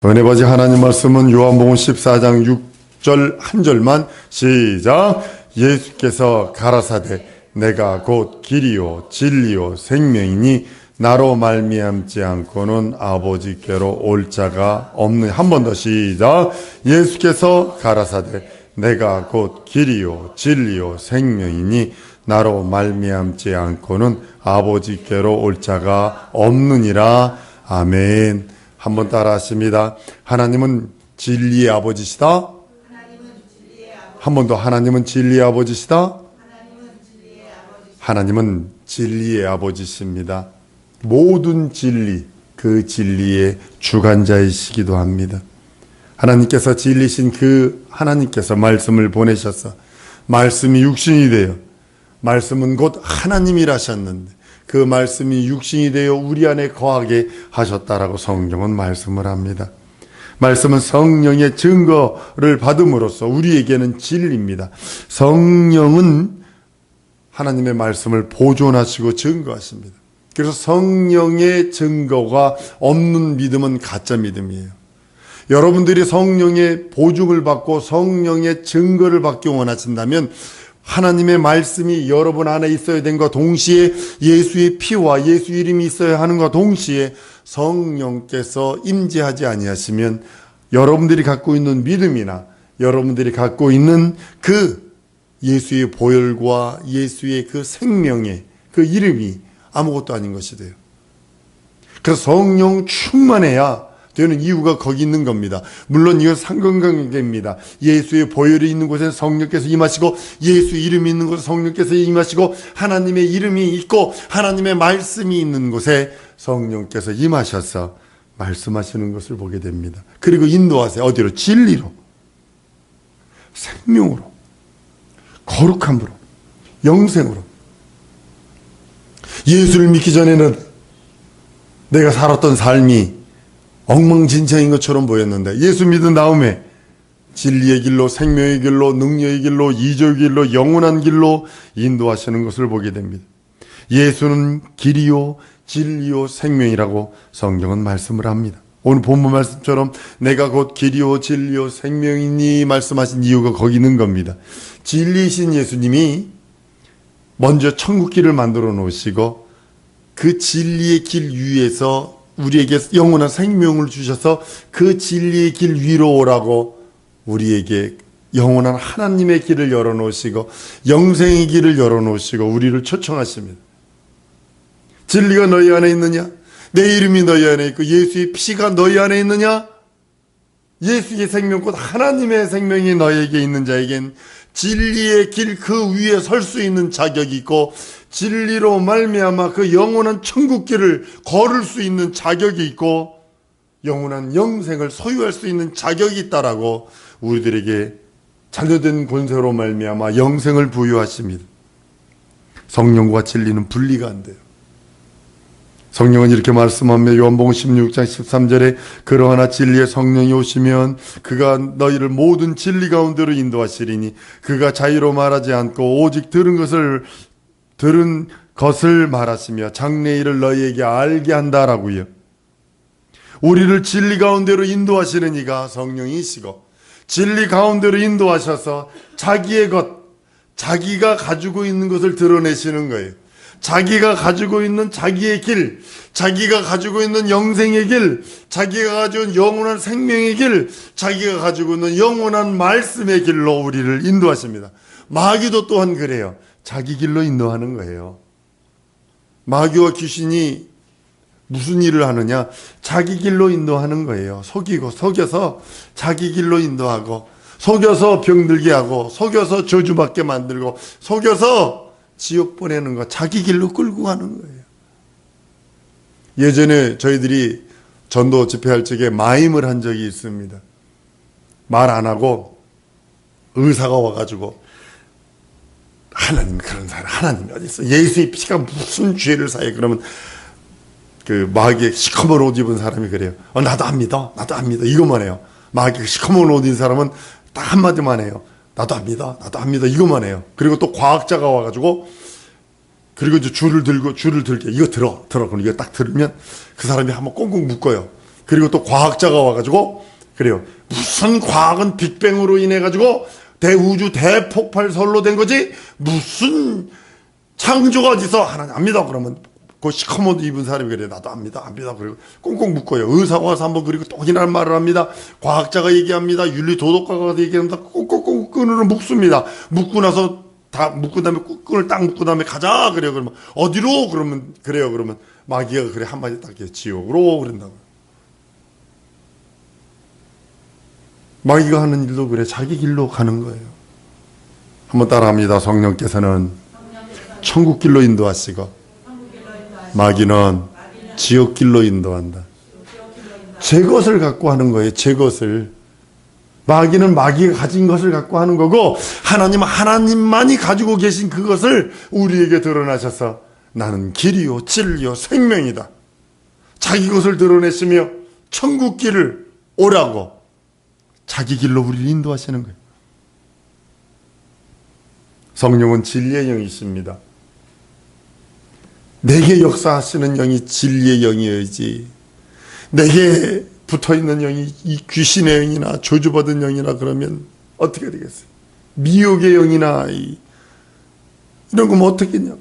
은혜 받으신 하나님 말씀은 요한복음 14장 6절 한 절만 시작. 예수께서 가라사대 내가 곧 길이요 진리요 생명이니 나로 말미암지 않고는 아버지께로 올 자가 없는. 한 번 더 시작. 예수께서 가라사대 내가 곧 길이요 진리요 생명이니 나로 말미암지 않고는 아버지께로 올 자가 없느니라. 아멘. 한번 따라 하십니다. 하나님은 진리의 아버지시다. 한 번 더. 하나님은 진리의 아버지시다. 하나님은 진리의 아버지십니다. 모든 진리, 그 진리의 주관자이시기도 합니다. 하나님께서 진리신 그 하나님께서 말씀을 보내셔서 말씀이 육신이 되어, 말씀은 곧 하나님이라셨는데 그 말씀이 육신이 되어 우리 안에 거하게 하셨다라고 성경은 말씀을 합니다. 말씀은 성령의 증거를 받음으로써 우리에게는 진리입니다. 성령은 하나님의 말씀을 보존하시고 증거하십니다. 그래서 성령의 증거가 없는 믿음은 가짜 믿음이에요. 여러분들이 성령의 보증을 받고 성령의 증거를 받기 원하신다면 하나님의 말씀이 여러분 안에 있어야 되는 것과 동시에 예수의 피와 예수 이름이 있어야 하는 것과 동시에 성령께서 임재하지 아니하시면 여러분들이 갖고 있는 믿음이나 여러분들이 갖고 있는 그 예수의 보혈과 예수의 그 생명의 그 이름이 아무것도 아닌 것이 돼요. 그래서 성령 충만해야 되는 이유가 거기 있는 겁니다. 물론 이건 상관관계입니다. 예수의 보혈이 있는 곳에 성령께서 임하시고 예수 이름이 있는 곳에 성령께서 임하시고 하나님의 이름이 있고 하나님의 말씀이 있는 곳에 성령께서 임하셔서 말씀하시는 것을 보게 됩니다. 그리고 인도하세요. 어디로? 진리로, 생명으로, 거룩함으로, 영생으로. 예수를 믿기 전에는 내가 살았던 삶이 엉망진창인 것처럼 보였는데 예수 믿은 다음에 진리의 길로, 생명의 길로, 능력의 길로, 이적의 길로, 영원한 길로 인도하시는 것을 보게 됩니다. 예수는 길이요 진리요 생명이라고 성경은 말씀을 합니다. 오늘 본문 말씀처럼 내가 곧 길이요 진리요 생명이니 말씀하신 이유가 거기 있는 겁니다. 진리이신 예수님이 먼저 천국길을 만들어 놓으시고 그 진리의 길 위에서 우리에게 영원한 생명을 주셔서 그 진리의 길 위로 오라고 우리에게 영원한 하나님의 길을 열어놓으시고 영생의 길을 열어놓으시고 우리를 초청하십니다. 진리가 너희 안에 있느냐? 내 이름이 너희 안에 있고 예수의 피가 너희 안에 있느냐? 예수의 생명 곧 하나님의 생명이 너희에게 있는 자에겐 진리의 길 그 위에 설 수 있는 자격이 있고 진리로 말미암아 그 영원한 천국길을 걸을 수 있는 자격이 있고 영원한 영생을 소유할 수 있는 자격이 있다라고 우리들에게 자녀된 권세로 말미암아 영생을 부여하십니다. 성령과 진리는 분리가 안 돼요. 성령은 이렇게 말씀하며 요한복음 16장 13절에 그러하나 진리의 성령이 오시면 그가 너희를 모든 진리 가운데로 인도하시리니 그가 자유로 말하지 않고 오직 들은 것을 말하시며 장래일을 너희에게 알게 한다라고요. 우리를 진리 가운데로 인도하시는 이가 성령이시고 진리 가운데로 인도하셔서 자기의 것, 자기가 가지고 있는 것을 드러내시는 거예요. 자기가 가지고 있는 자기의 길, 자기가 가지고 있는 영생의 길, 자기가 가지고 있는 영원한 생명의 길, 자기가 가지고 있는 영원한 말씀의 길로 우리를 인도하십니다. 마귀도 또한 그래요. 자기 길로 인도하는 거예요. 마귀와 귀신이 무슨 일을 하느냐? 자기 길로 인도하는 거예요. 속여서 자기 길로 인도하고, 속여서 병들게 하고, 속여서 저주받게 만들고, 속여서 지옥 보내는 거, 자기 길로 끌고 가는 거예요. 예전에 저희들이 전도 집회할 적에 마임을 한 적이 있습니다. 말 안 하고 의사가 와가지고 하나님 그런 사람 하나님이 어디 있어? 예수의 피가 무슨 죄를 사해? 그러면 그 마귀에 시커먼 옷 입은 사람이 그래요. 나도 안 믿어, 나도 안 믿어. 이것만 해요. 마귀에 시커먼 옷 입은 사람은 딱 한마디만 해요. 나도 안 믿어, 나도 안 믿어. 이것만 해요. 그리고 또 과학자가 와가지고 그리고 이제 줄을 들게 이거 들어. 그럼 이거 딱 들으면 그 사람이 한번 꽁꽁 묶어요. 그리고 또 과학자가 와가지고 그래요. 무슨 과학은 빅뱅으로 인해 가지고 대우주 대폭발설로 된 거지 무슨 창조가 어디서 하나님 압니다. 그러면 그 시커먼 옷 입은 사람이 그래 나도 압니다. 그리고 꽁꽁 묶어요. 의사가 와서 한번 그리고 또 이런 말을 합니다. 과학자가 얘기합니다. 윤리 도덕가가 얘기합니다. 꽁꽁꽁 끈으로 묶습니다. 묶고 나서 다 묶은 다음에 끈을 딱 묶은 다음에 가자 그래요. 그러면 어디로 그러면 그래요. 그러면 마귀가 그래 한마디 딱 지옥으로 그런다고. 마귀가 하는 일도 그래 자기 길로 가는 거예요. 한번 따라합니다. 성령께서는 천국 길로 인도하시고 마귀는 지옥 길로 인도한다. 제 것을 갖고 하는 거예요. 제 것을. 마귀는 마귀가 가진 것을 갖고 하는 거고 하나님은 하나님만이 가지고 계신 그것을 우리에게 드러나셔서 나는 길이요 진리요 생명이다. 자기 것을 드러내시며 천국 길을 오라고 자기 길로 우리를 인도하시는 거예요. 성령은 진리의 영이십니다. 내게 역사하시는 영이 진리의 영이어야지 내게 붙어있는 영이 이 귀신의 영이나 저주받은 영이나 그러면 어떻게 되겠어요? 미혹의 영이나 이런 거면 어떻겠냐?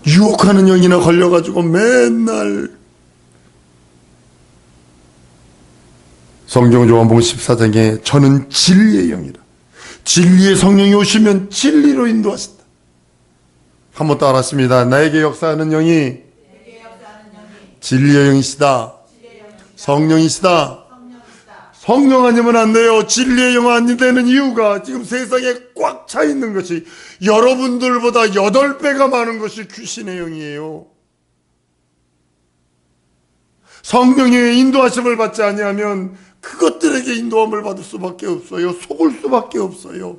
유혹하는 영이나 걸려가지고 맨날 성경 요한복음 14장에 저는 진리의 영이라 진리의 성령이 오시면 진리로 인도하신다. 한번 따라하십니다. 나에게 역사하는 영이 진리의 영이시다. 성령이시다. 성령 아니면 안 돼요. 진리의 영 아니 되는 이유가 지금 세상에 꽉 차 있는 것이 여러분들보다 8배가 많은 것이 귀신의 영이에요. 성령의 인도하심을 받지 아니하면 그것들에게 인도함을 받을 수밖에 없어요. 속을 수밖에 없어요.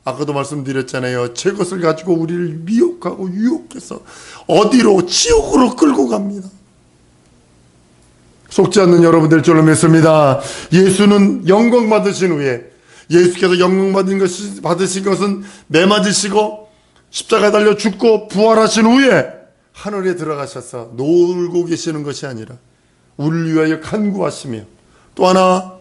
아까도 말씀드렸잖아요. 제 것을 가지고 우리를 미혹하고 유혹해서 어디로 지옥으로 끌고 갑니다. 속지 않는 여러분들 줄로 믿습니다. 예수는 영광 받으신 후에 예수께서 영광 받으신 것은 매 맞으시고 십자가에 달려 죽고 부활하신 후에 하늘에 들어가셔서 놀고 계시는 것이 아니라 우리를 위하여 간구하시며 또 하나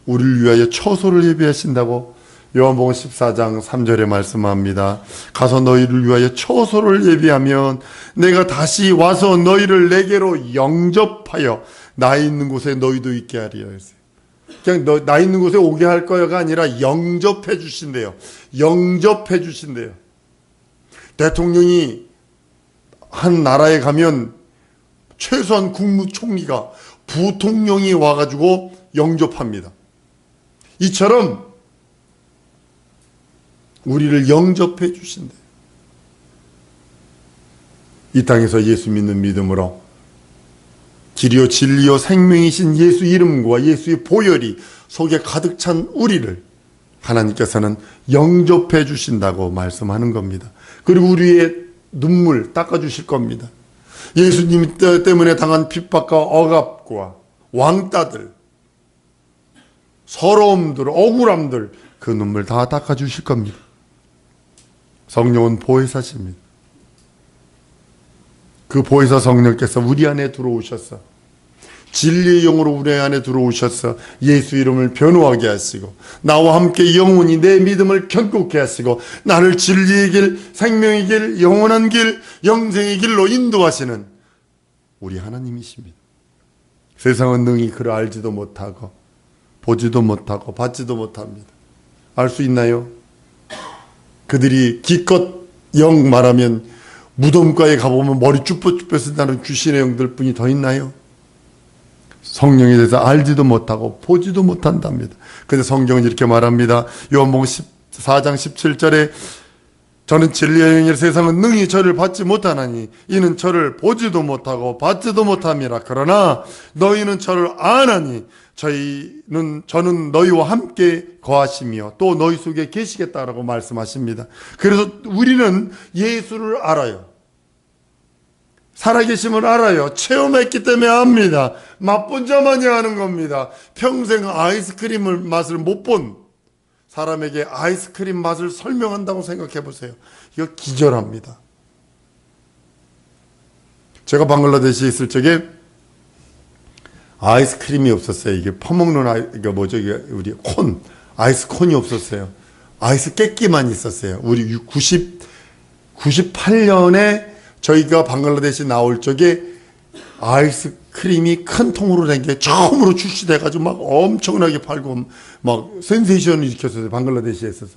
우리를 위하여 처소를 예비하신다고 요한복음 14장 3절에 말씀합니다. 가서 너희를 위하여 처소를 예비하면 내가 다시 와서 너희를 내게로 영접하여 나 있는 곳에 너희도 있게 하리라 했어요. 그냥 나 있는 곳에 오게 할 거야가 아니라 영접해 주신대요. 영접해 주신대요. 대통령이 한 나라에 가면 최소한 국무총리가 부통령이 와가지고 영접합니다. 이처럼 우리를 영접해 주신대. 이 땅에서 예수 믿는 믿음으로 길이요 진리요 생명이신 예수 이름과 예수의 보혈이 속에 가득 찬 우리를 하나님께서는 영접해 주신다고 말씀하는 겁니다. 그리고 우리의 눈물 닦아주실 겁니다. 예수님 때문에 당한 핍박과 억압과 왕따들, 서러움들, 억울함들 그 눈물 다 닦아주실 겁니다. 성령은 보혜사십니다. 그 보혜사 성령께서 우리 안에 들어오셔서 진리의 영으로 우리 안에 들어오셔서 예수 이름을 변호하게 하시고 나와 함께 영원히 내 믿음을 견고케 하시고 나를 진리의 길, 생명의 길, 영원한 길, 영생의 길로 인도하시는 우리 하나님이십니다. 세상은 능히 그를 알지도 못하고 보지도 못하고 받지도 못합니다. 알 수 있나요? 그들이 기껏 영 말하면 무덤가에 가보면 머리 쭈뼛쭈뼛 나는 귀신의 영들 뿐이 더 있나요? 성령에 대해서 알지도 못하고 보지도 못한답니다. 근데 성경은 이렇게 말합니다. 요한복음 14장 17절에 저는 진리의 영이라 세상은 능히 저를 받지 못하나니 이는 저를 보지도 못하고 받지도 못함이라. 그러나 너희는 저를 아나니 저는 너희와 함께 거하시며 또 너희 속에 계시겠다라고 말씀하십니다. 그래서 우리는 예수를 알아요. 살아계심을 알아요. 체험했기 때문에 압니다. 맛본 자만이 아는 겁니다. 평생 아이스크림을 맛을 못 본 사람에게 아이스크림 맛을 설명한다고 생각해 보세요. 이거 기절합니다. 제가 방글라데시에 있을 적에 아이스크림이 없었어요. 이게 퍼먹는 이게 뭐죠? 이게 우리 아이스 콘이 없었어요. 아이스 깨끼만 있었어요. 우리 98년에 저희가 방글라데시 나올 적에 아이스크림이 큰 통으로 된 게 처음으로 출시돼가지고 막 엄청나게 팔고 막 센세이션을 일으켰어요. 방글라데시에 있어서.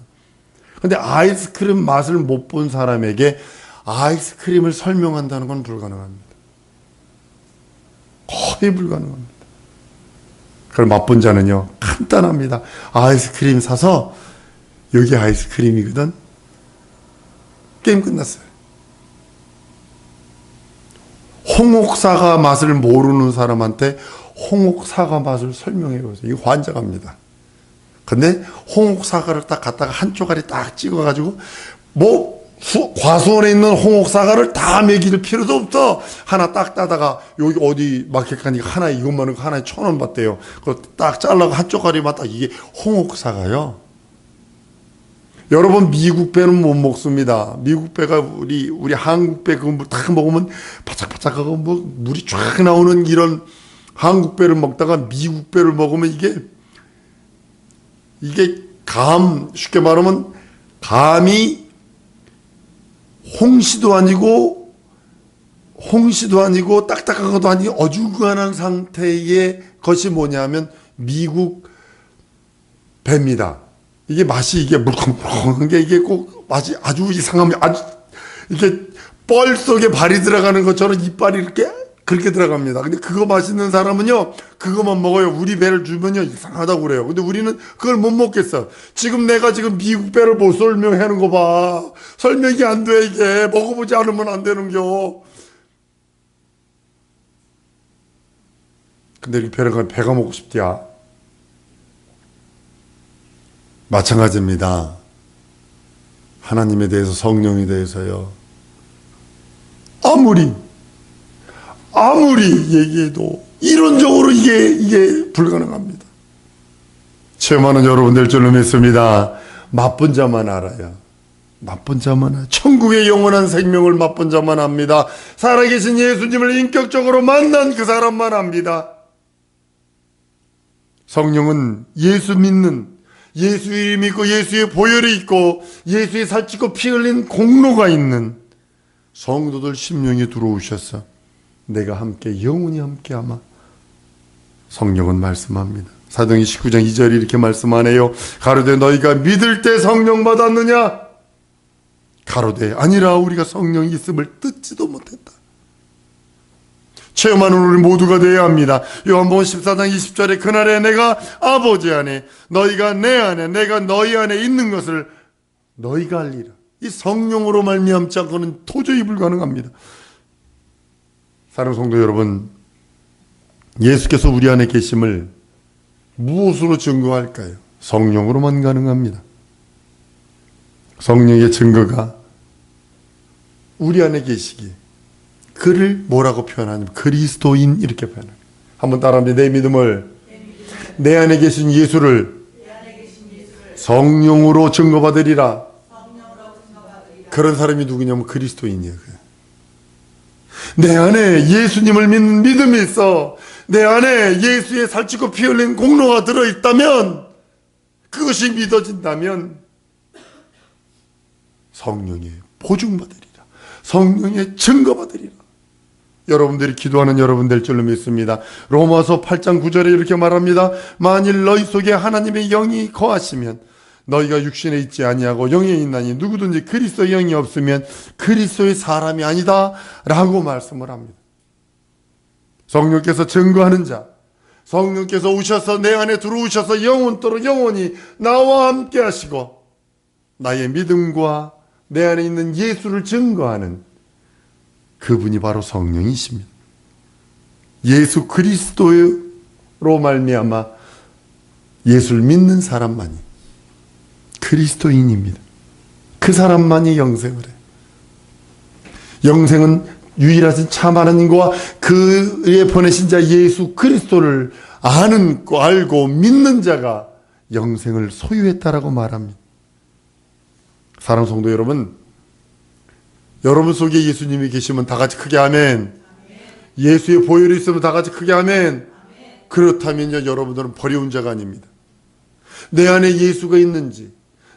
근데 아이스크림 맛을 못 본 사람에게 아이스크림을 설명한다는 건 불가능합니다. 거의 불가능합니다. 그걸 맛본 자는요, 간단합니다. 아이스크림 사서 여기 아이스크림이거든. 게임 끝났어요. 홍옥사과 맛을 모르는 사람한테 홍옥사과 맛을 설명해 보세요. 이거 환장합니다. 근데 홍옥사과를 딱 갖다가 한 쪼가리 딱 찍어가지고 과수원에 있는 홍옥사과를 다 먹일 필요도 없어. 하나 딱 따다가 여기 어디 마켓 가니까 하나 이것만 하나에 1,000원 받대요. 그거 딱 잘라고 한 쪼가리만 딱 이게 홍옥사과요. 여러분 미국 배는 못 먹습니다. 미국 배가 우리 한국 배 그거 딱 먹으면 바짝바짝하고 뭐 물이 쫙 나오는 이런 한국 배를 먹다가 미국 배를 먹으면 이게 쉽게 말하면 감이 홍시도 아니고 딱딱한 것도 아니고 어중간한 상태의 것이 뭐냐면 미국 배입니다. 이게 맛이 이게 물컹물컹한 게 이게 꼭 맛이 아주 이상합니다. 아주 이게 뻘 속에 발이 들어가는 것처럼 이빨이 이렇게 그렇게 들어갑니다. 근데 그거 맛있는 사람은요, 그거만 먹어요. 우리 배를 주면요, 이상하다고 그래요. 근데 우리는 그걸 못 먹겠어. 내가 지금 미국 배를 못 설명하는 거 봐. 설명이 안 돼, 이게. 먹어보지 않으면 안 되는겨. 근데 이렇게 배가 먹고 싶디야. 마찬가지입니다. 하나님에 대해서, 성령에 대해서요. 아무리 얘기해도 이론적으로 이게 불가능합니다. 체험하는 여러분들 줄로 믿습니다. 맛본 자만 알아요. 맛본 자만 알아요. 천국의 영원한 생명을 맛본 자만 압니다. 살아계신 예수님을 인격적으로 만난 그 사람만 압니다. 성령은 예수 믿는, 예수 이름 있고 예수의 보혈이 있고 예수의 살찌고 피 흘린 공로가 있는 성도들 심령에 들어오셔서 내가 함께 영원히 함께하마. 성령은 말씀합니다. 사도행전 19장 2절이 이렇게 말씀하네요. 가로되 너희가 믿을 때 성령 받았느냐? 가로되 아니라 우리가 성령이 있음을 듣지도 못했다. 체험하는 우리 모두가 되어야 합니다. 요한복음 14장 20절에 그날에 내가 아버지 안에 너희가 내 안에 내가 너희 안에 있는 것을 너희가 알리라. 이 성령으로 말미암지 않고는 도저히 불가능합니다. 사랑하는 성도 여러분, 예수께서 우리 안에 계심을 무엇으로 증거할까요? 성령으로만 가능합니다. 성령의 증거가 우리 안에 계시기에 그를 뭐라고 표현하냐면 그리스도인 이렇게 표현합니다. 한번 따라합니다. 내 안에 계신 예수를 성령으로 증거받으리라. 그런 사람이 누구냐면 그리스도인이에요. 내 안에 예수님을 믿는 믿음이 있어. 내 안에 예수의 살찌고 피 흘린 공로가 들어있다면, 그것이 믿어진다면 성령의 보증받으리라. 성령의 증거받으리라. 여러분들이 기도하는 여러분들 줄로 믿습니다. 로마서 8장 9절에 이렇게 말합니다. 만일 너희 속에 하나님의 영이 거하시면 너희가 육신에 있지 아니하고 영에 있나니 누구든지 그리스도의 영이 없으면 그리스도의 사람이 아니다 라고 말씀을 합니다. 성령께서 증거하는 자, 성령께서 오셔서 내 안에 들어오셔서 영원토록 영원히 나와 함께 하시고 나의 믿음과 내 안에 있는 예수를 증거하는 그분이 바로 성령이십니다. 예수 그리스도로 말미암아 예수를 믿는 사람만이 그리스도인입니다. 그 사람만이 영생을 해요. 영생은 유일하신 참 하나님과 그의 보내신 자 예수 그리스도를 아는, 알고 믿는 자가 영생을 소유했다라고 말합니다. 사랑하는 성도 여러분, 여러분 속에 예수님이 계시면 다 같이 크게 아멘. 예수의 보혈이 있으면 다 같이 크게 아멘. 그렇다면 이제 여러분들은 버려온 자가 아닙니다. 내 안에 예수가 있는지,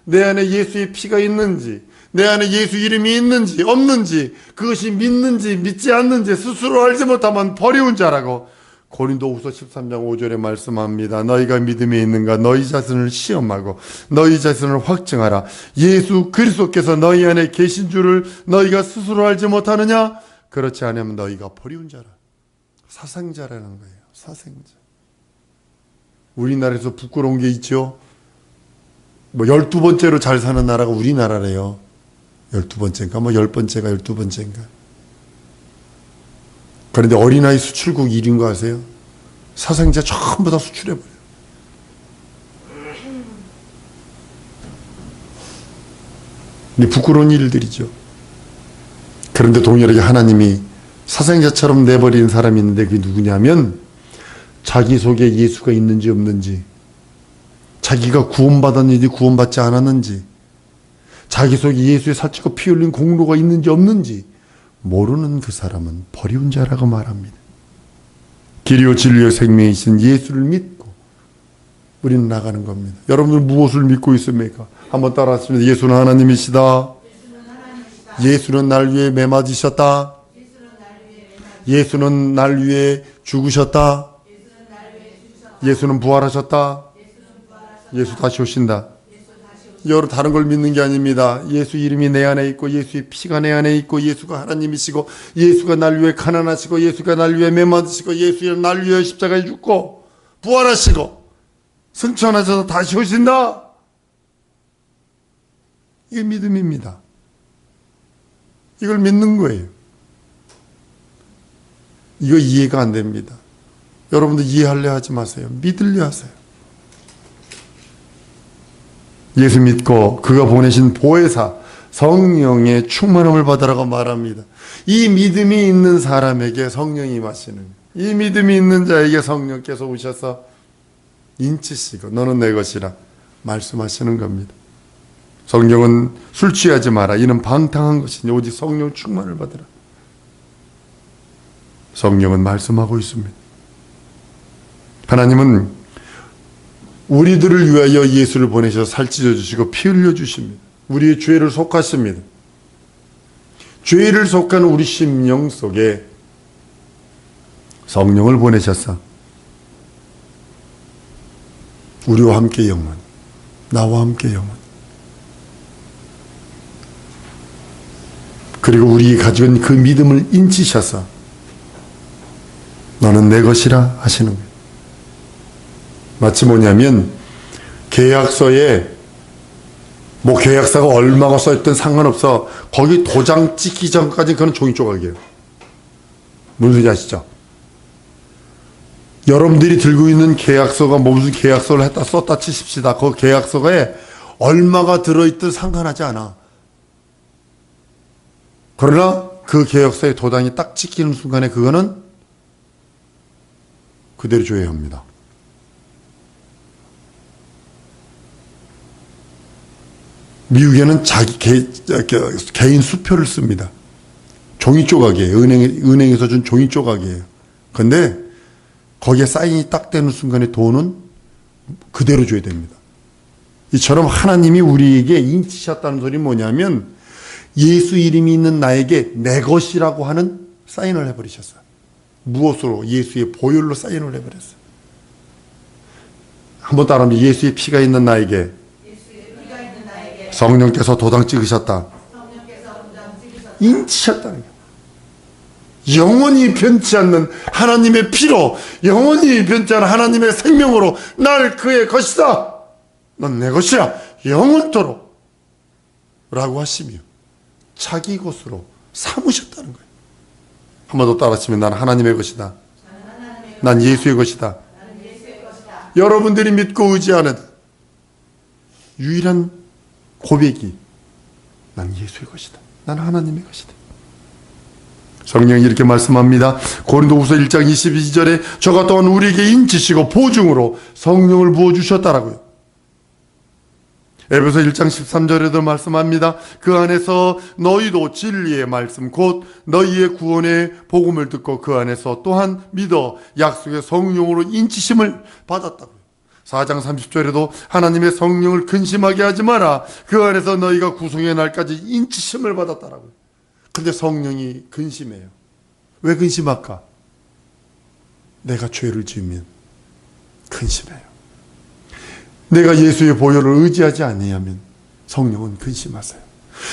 내 안에 예수의 피가 있는지, 내 안에 예수 이름이 있는지 없는지, 그것이 믿는지 믿지 않는지 스스로 알지 못하면 버려온 자라고 고린도후서 13장 5절에 말씀합니다. 너희가 믿음이 있는가 너희 자신을 시험하고 너희 자신을 확증하라. 예수 그리스도께서 너희 안에 계신 줄을 너희가 스스로 알지 못하느냐? 그렇지 않으면 너희가 버려온 자라. 사생자라는 거예요. 사생자. 우리나라에서 부끄러운 게 있죠. 12번째로 잘 사는 나라가 우리나라래요. 12번째인가? 10번째가 12번째인가? 그런데 어린아이 수출국 1위인 거 아세요? 사생자 전부 다 수출해버려요. 부끄러운 일들이죠. 그런데 동일하게 하나님이 사생자처럼 내버리는 사람이 있는데 그게 누구냐면 자기 속에 예수가 있는지 없는지, 자기가 구원받았는지 구원받지 않았는지, 자기 속에 예수의 살찌고 피 흘린 공로가 있는지 없는지 모르는 그 사람은 버려온 자라고 말합니다. 길이요 진리요 생명이신 예수를 믿고 우리는 나가는 겁니다. 여러분들 무엇을 믿고 있습니까? 한번 따라하십니다. 예수는 하나님이시다. 예수는 날 위해 매 맞으셨다. 예수는 날 위해 죽으셨다. 예수는 부활하셨다. 예수 다시 오신다. 여러 다른 걸 믿는 게 아닙니다. 예수 이름이 내 안에 있고 예수의 피가 내 안에 있고 예수가 하나님이시고 예수가 날 위해 가난하시고 예수가 날 위해 매맞으시고 예수가 날 위해 십자가에 죽고 부활하시고 승천하셔서 다시 오신다. 이게 믿음입니다. 이걸 믿는 거예요. 이거 이해가 안 됩니다. 여러분들 이해하려 하지 마세요. 믿으려 하세요. 예수 믿고 그가 보내신 보혜사 성령의 충만함을 받으라고 말합니다. 이 믿음이 있는 사람에게 성령이 임하시는, 이 믿음이 있는 자에게 성령께서 오셔서 인치시고 너는 내 것이라 말씀하시는 겁니다. 성령은 술 취하지 마라. 이는 방탕한 것이니 오직 성령 충만을 받으라. 성령은 말씀하고 있습니다. 하나님은 우리들을 위하여 예수를 보내셔서 살찌져 주시고 피 흘려 주십니다. 우리의 죄를 속하십니다. 죄를 속한 우리 심령 속에 성령을 보내셔서 우리와 함께 영원, 나와 함께 영원, 그리고 우리 가지고 있는 그 믿음을 인치셔서 너는 내 것이라 하시는 거예요. 마치 뭐냐면 계약서에 계약서가 얼마가 써있든 상관없어. 거기 도장 찍기 전까지 그건 종이 조각이에요. 무슨 소리인지 아시죠? 여러분들이 들고 있는 계약서가 무슨 계약서를 했다 썼다 치십시다. 그 계약서에 얼마가 들어있든 상관하지 않아. 그러나 그 계약서에 도장이 딱 찍히는 순간에 그거는 그대로 줘야 합니다. 미국에는 자기 개인 수표를 씁니다. 종이 조각이에요. 은행에서 준 종이 조각이에요. 근데 거기에 사인이 딱 되는 순간에 돈은 그대로 줘야 됩니다. 이처럼 하나님이 우리에게 인치셨다는 소리 뭐냐면 예수 이름이 있는 나에게 내 것이라고 하는 사인을 해버리셨어요. 무엇으로? 예수의 보혈로 사인을 해버렸어요. 한번 따라하면 예수의 피가 있는 나에게 성령께서 도장 찍으셨다. 인치셨다는 거예요. 영원히 변치 않는 하나님의 피로, 영원히 변치 않는 하나님의 생명으로 날 그의 것이다. 넌 내 것이야. 영원토록. 라고 하시며 자기 것으로 삼으셨다는 거예요. 한 번 더 따라하시면 난 하나님의 것이다. 난 예수의 것이다. 여러분들이 믿고 의지하는 유일한 고백이 난 예수의 것이다. 난 하나님의 것이다. 성령이 이렇게 말씀합니다. 고린도후서 1장 22절에 저가 또한 우리에게 인치시고 보증으로 성령을 부어주셨다라고요. 에베소 1장 13절에도 말씀합니다. 그 안에서 너희도 진리의 말씀 곧 너희의 구원의 복음을 듣고 그 안에서 또한 믿어 약속의 성령으로 인치심을 받았다고요. 4장 30절에도 하나님의 성령을 근심하게 하지 마라. 그 안에서 너희가 구속의 날까지 인치심을 받았다라고요. 근데 성령이 근심해요. 왜 근심할까? 내가 죄를 지으면 근심해요. 내가 예수의 보혈을 의지하지 아니하면 성령은 근심하세요.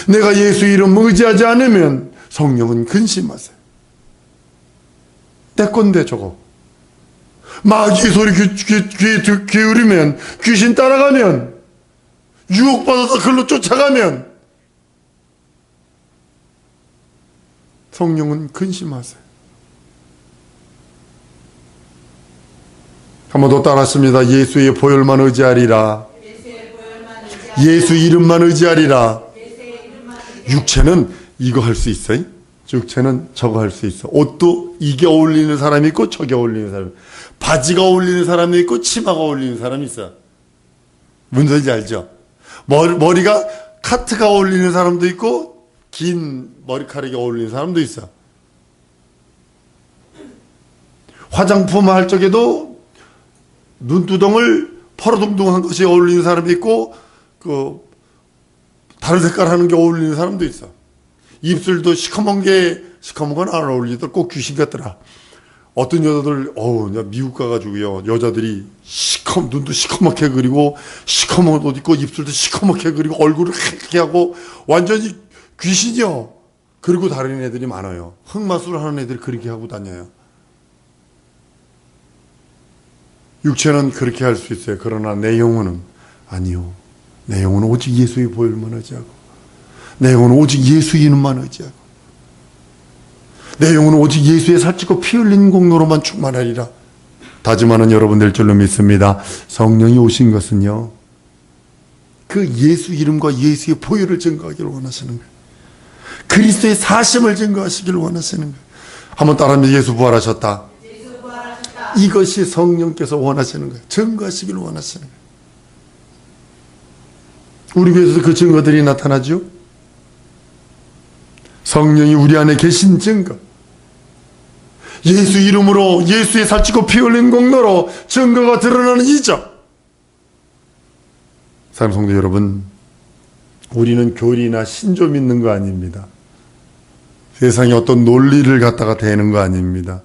내가 예수 이름 의지하지 않으면 성령은 근심하세요. 내 건데 저거. 마귀의 소리 귀에 기울이면, 귀신 따라가면, 유혹받아서 글로 쫓아가면 성령은 근심하세요. 한 번 더 따라하십니다. 예수의 보혈만 의지하리라. 예수 이름만 의지하리라. 육체는 이거 할 수 있어요? 육체는 저거 할 수 있어. 옷도 이게 어울리는 사람이 있고 저게 어울리는 사람이 있고, 바지가 어울리는 사람이 있고 치마가 어울리는 사람이 있어. 무슨 소리인지 알죠? 머리가 카트가 어울리는 사람도 있고 긴 머리카락이 어울리는 사람도 있어. 화장품 할 적에도 눈두덩을 퍼러둥둥한 것이 어울리는 사람이 있고, 다른 색깔 하는 게 어울리는 사람도 있어. 입술도 시커먼 건 안 어울리더라. 꼭 귀신 같더라. 어떤 여자들, 미국 가가지고요, 여자들이 눈도 시커멓게 그리고, 시커먼 옷 입고, 입술도 시커멓게 그리고, 얼굴을 하얗게 하고, 완전히 귀신이요. 그리고 다른 애들이 많아요. 흑마술 하는 애들이 그렇게 하고 다녀요. 육체는 그렇게 할 수 있어요. 그러나 내 영혼은 아니요. 내 영혼은 오직 예수의 보혈만 의지하고, 내 영혼은 오직 예수 이름만 의지하고, 내 영혼은 오직 예수의 살찌고 피 흘린 공로로만 충만하리라 다짐하는 여러분 될 줄로 믿습니다. 성령이 오신 것은요, 그 예수 이름과 예수의 보혈을 증거하기를 원하시는 거예요. 그리스도의 사심을 증거하시기를 원하시는 거예요. 한번 따라하면 예수 부활하셨다. 이것이 성령께서 원하시는 거예요. 증거하시기를 원하시는 거예요. 우리 교회에서도 그 증거들이 나타나죠. 성령이 우리 안에 계신 증거, 예수 이름으로 예수의 살찌고 피 흘린 공로로 증거가 드러나는 이적. 사랑하는 성도 여러분, 우리는 교리나 신조 믿는 거 아닙니다. 세상에 어떤 논리를 갖다가 대는 거 아닙니다.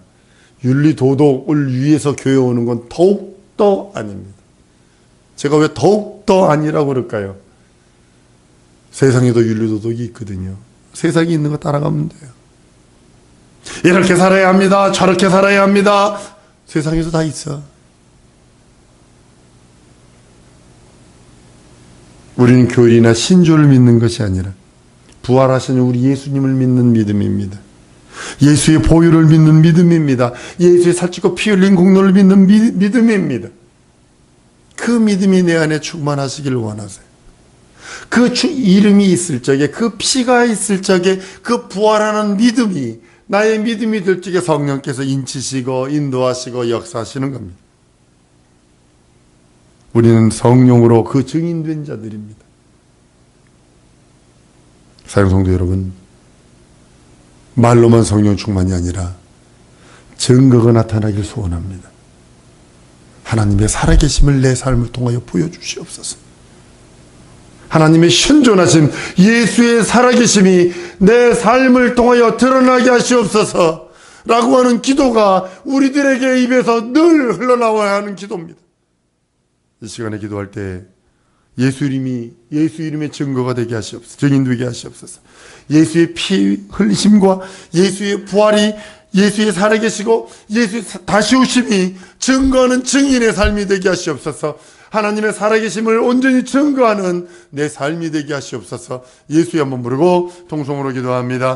윤리 도덕을 위해서 교회 오는 건 더욱더 아닙니다. 제가 왜 더욱더 아니라고 그럴까요? 세상에도 윤리 도덕이 있거든요. 세상에 있는 거 따라가면 돼요. 이렇게 살아야 합니다. 저렇게 살아야 합니다. 세상에도 다 있어. 우리는 교리나 신조를 믿는 것이 아니라 부활하신 우리 예수님을 믿는 믿음입니다. 예수의 보혈을 믿는 믿음입니다. 예수의 살찌고 피 흘린 공로를 믿는 믿음입니다. 그 믿음이 내 안에 충만하시기를 원하세요. 그 이름이 있을 적에, 그 피가 있을 적에, 그 부활하는 믿음이 나의 믿음이 될 적에 성령께서 인치시고 인도하시고 역사하시는 겁니다. 우리는 성령으로 그 증인된 자들입니다. 사랑하는 성도 여러분, 말로만 성령 충만이 아니라 증거가 나타나길 소원합니다. 하나님의 살아계심을 내 삶을 통하여 보여주시옵소서. 하나님의 현존하심, 예수의 살아계심이 내 삶을 통하여 드러나게 하시옵소서 라고 하는 기도가 우리들에게 입에서 늘 흘러나와야 하는 기도입니다. 이 시간에 기도할 때 예수 이름의 증거가 되게 하시옵소서. 증인되게 하시옵소서. 예수의 피 흘리심과 예수의 부활이, 예수의 살아계시고 예수의 다시 오심이 증거하는 증인의 삶이 되게 하시옵소서. 하나님의 살아계심을 온전히 증거하는 내 삶이 되게 하시옵소서. 예수의 한번 부르고 통성으로 기도합니다.